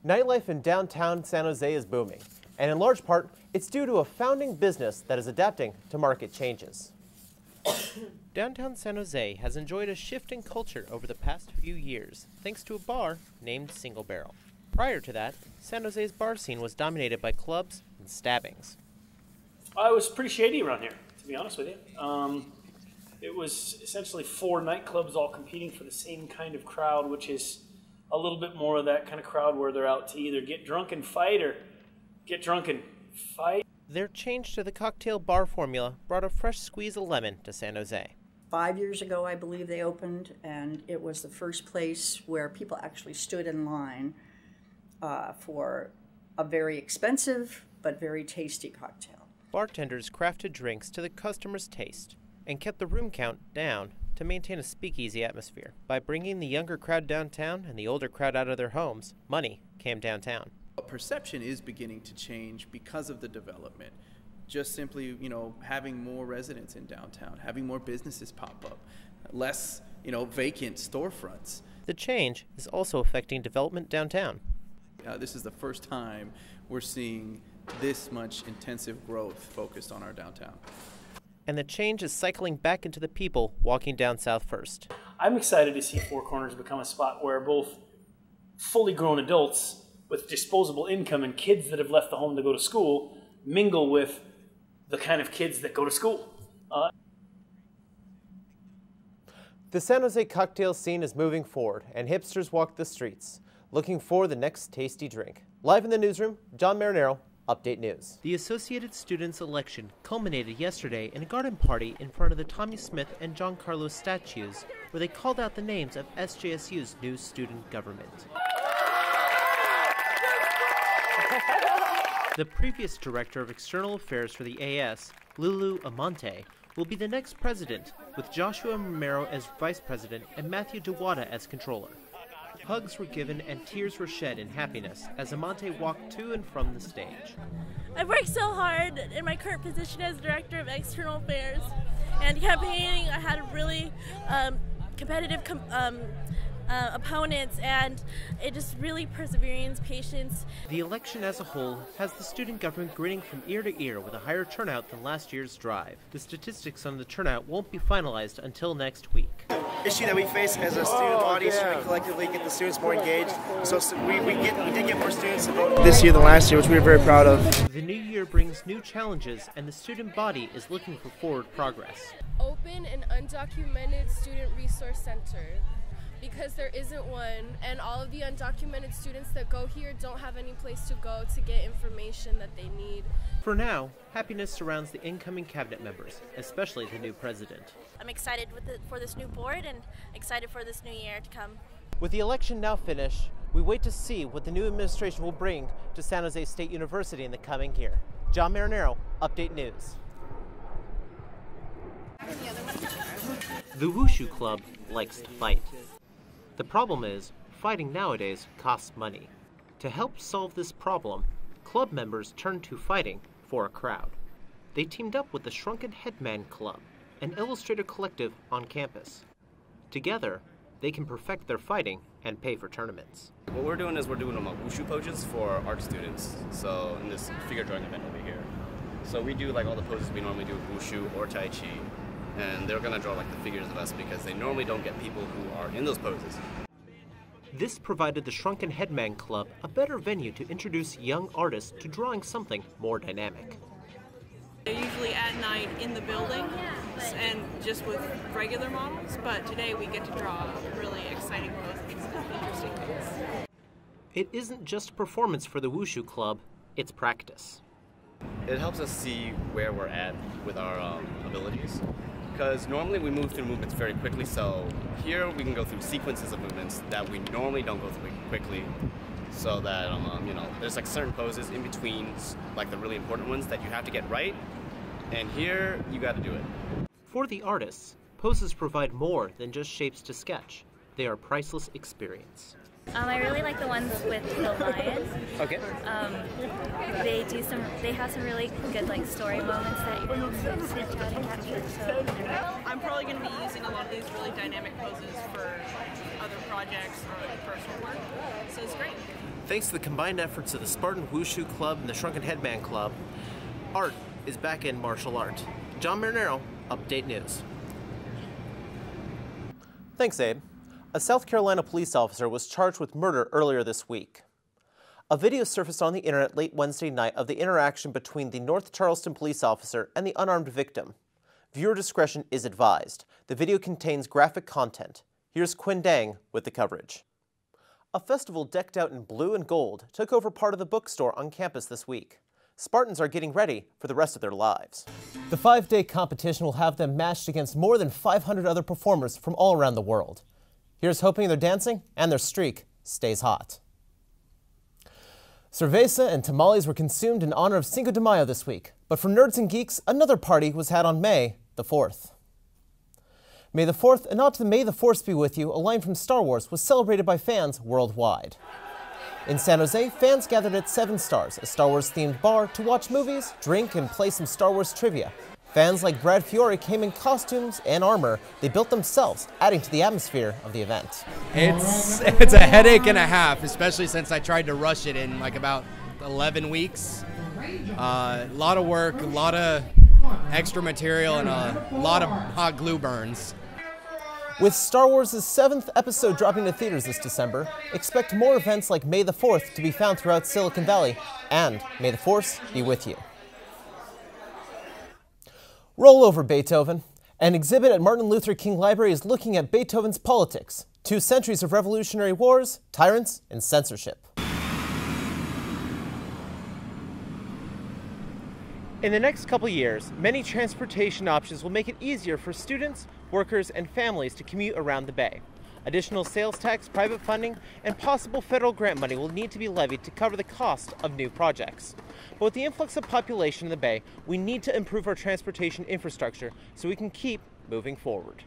Nightlife in downtown San Jose is booming, and in large part, it's due to a founding business that is adapting to market changes. Downtown San Jose has enjoyed a shift in culture over the past few years, thanks to a bar named Single Barrel. Prior to that, San Jose's bar scene was dominated by clubs and stabbings. It was pretty shady around here, to be honest with you. It was essentially 4 nightclubs all competing for the same kind of crowd, which is a little bit more of that kind of crowd where they're out to either get drunk and fight or get drunk and fight. Their change to the cocktail bar formula brought a fresh squeeze of lemon to San Jose. 5 years ago, I believe they opened, and it was the first place where people actually stood in line for a very expensive but very tasty cocktail. Bartenders crafted drinks to the customer's taste and kept the room count down to maintain a speakeasy atmosphere. By bringing the younger crowd downtown and the older crowd out of their homes, money came downtown. Perception is beginning to change because of the development. Just simply, having more residents in downtown, having more businesses pop up, less, vacant storefronts. The change is also affecting development downtown. This is the first time we're seeing this much intensive growth focused on our downtown. And the change is cycling back into the people walking down South First. I'm excited to see Four Corners become a spot where both fully grown adults with disposable income and kids that have left the home to go to school mingle with the kind of kids that go to school. The San Jose cocktail scene is moving forward, and hipsters walk the streets, looking for the next tasty drink. Live in the newsroom, John Marinero, Update News. The Associated Students election culminated yesterday in a garden party in front of the Tommy Smith and John Carlos statues, where they called out the names of SJSU's new student government. The previous director of external affairs for the AS, Lulu Amante, will be the next president, with Joshua Romero as vice president and Matthew Dewada as controller. Hugs were given and tears were shed in happiness as Amante walked to and from the stage. I've worked so hard in my current position as Director of External Affairs and campaigning. I had really competitive opponents, and it just really perseverance, patience. The election as a whole has the student government grinning from ear to ear with a higher turnout than last year's drive. The statistics on the turnout won't be finalized until next week. Issue that we face as a student body is trying to collectively get the students more engaged. So we did get more students to vote this year than last year, which we were very proud of. The new year brings new challenges, and the student body is looking for forward progress. Open an undocumented student resource center, because there isn't one, and all of the undocumented students that go here don't have any place to go to get information that they need. For now, happiness surrounds the incoming cabinet members, especially the new president. I'm excited for this new board and excited for this new year to come. With the election now finished, we wait to see what the new administration will bring to San Jose State University in the coming year. John Marinero, Update News. The Wushu Club likes to fight. The problem is, fighting nowadays costs money. To help solve this problem, club members turned to fighting for a crowd. They teamed up with the Shrunken Headman Club, an illustrator collective on campus. Together, they can perfect their fighting and pay for tournaments. What we're doing is we're doing wushu poses for art students, so in this figure drawing event over here. So we do like all the poses we normally do with wushu or tai chi, and they're going to draw like the figures of us because they normally don't get people who are in those poses. This provided the Shrunken Headman Club a better venue to introduce young artists to drawing something more dynamic. They're usually at night in the building and just with regular models, but today we get to draw really exciting poses and interesting things. It isn't just performance for the Wushu Club, it's practice. It helps us see where we're at with our abilities, because normally we move through movements very quickly, so here we can go through sequences of movements that we normally don't go through quickly, so that there's like certain poses in between, like the really important ones that you have to get right, and here you got to do it. For the artists, poses provide more than just shapes to sketch. They are a priceless experience. I really like the ones with the lions. Okay. They have some really good like story moments that you can sit down and capture. So I'm probably going to be using a lot of these really dynamic poses for other projects or like personal work, so it's great. Thanks to the combined efforts of the Spartan Wushu Club and the Shrunken Headman Club, art is back in martial art. John Marinero, Update News. Thanks, Abe. A South Carolina police officer was charged with murder earlier this week. A video surfaced on the internet late Wednesday night of the interaction between the North Charleston police officer and the unarmed victim. Viewer discretion is advised. The video contains graphic content. Here's Quinn Dang with the coverage. A festival decked out in blue and gold took over part of the bookstore on campus this week. Spartans are getting ready for the rest of their lives. The 5-day competition will have them matched against more than 500 other performers from all around the world. Here's hoping their dancing and their streak stays hot. Cerveza and tamales were consumed in honor of Cinco de Mayo this week, but for nerds and geeks, another party was had on May the 4th. May the 4th, and not to the May the Force be with you, a line from Star Wars was celebrated by fans worldwide. In San Jose, fans gathered at 7 Stars, a Star Wars-themed bar, to watch movies, drink, and play some Star Wars trivia. Fans like Brad Fiore came in costumes and armor they built themselves, adding to the atmosphere of the event. It's a headache and a half, especially since I tried to rush it in like about 11 weeks. A lot of work, a lot of extra material, and a lot of hot glue burns. With Star Wars' 7th episode dropping to theaters this December, expect more events like May the 4th to be found throughout Silicon Valley, and may the Force be with you. Roll over, Beethoven. An exhibit at Martin Luther King Library is looking at Beethoven's politics, 2 centuries of revolutionary wars, tyrants, and censorship. In the next couple years, many transportation options will make it easier for students, workers, and families to commute around the Bay. Additional sales tax, private funding, and possible federal grant money will need to be levied to cover the cost of new projects. But with the influx of population in the Bay, we need to improve our transportation infrastructure so we can keep moving forward.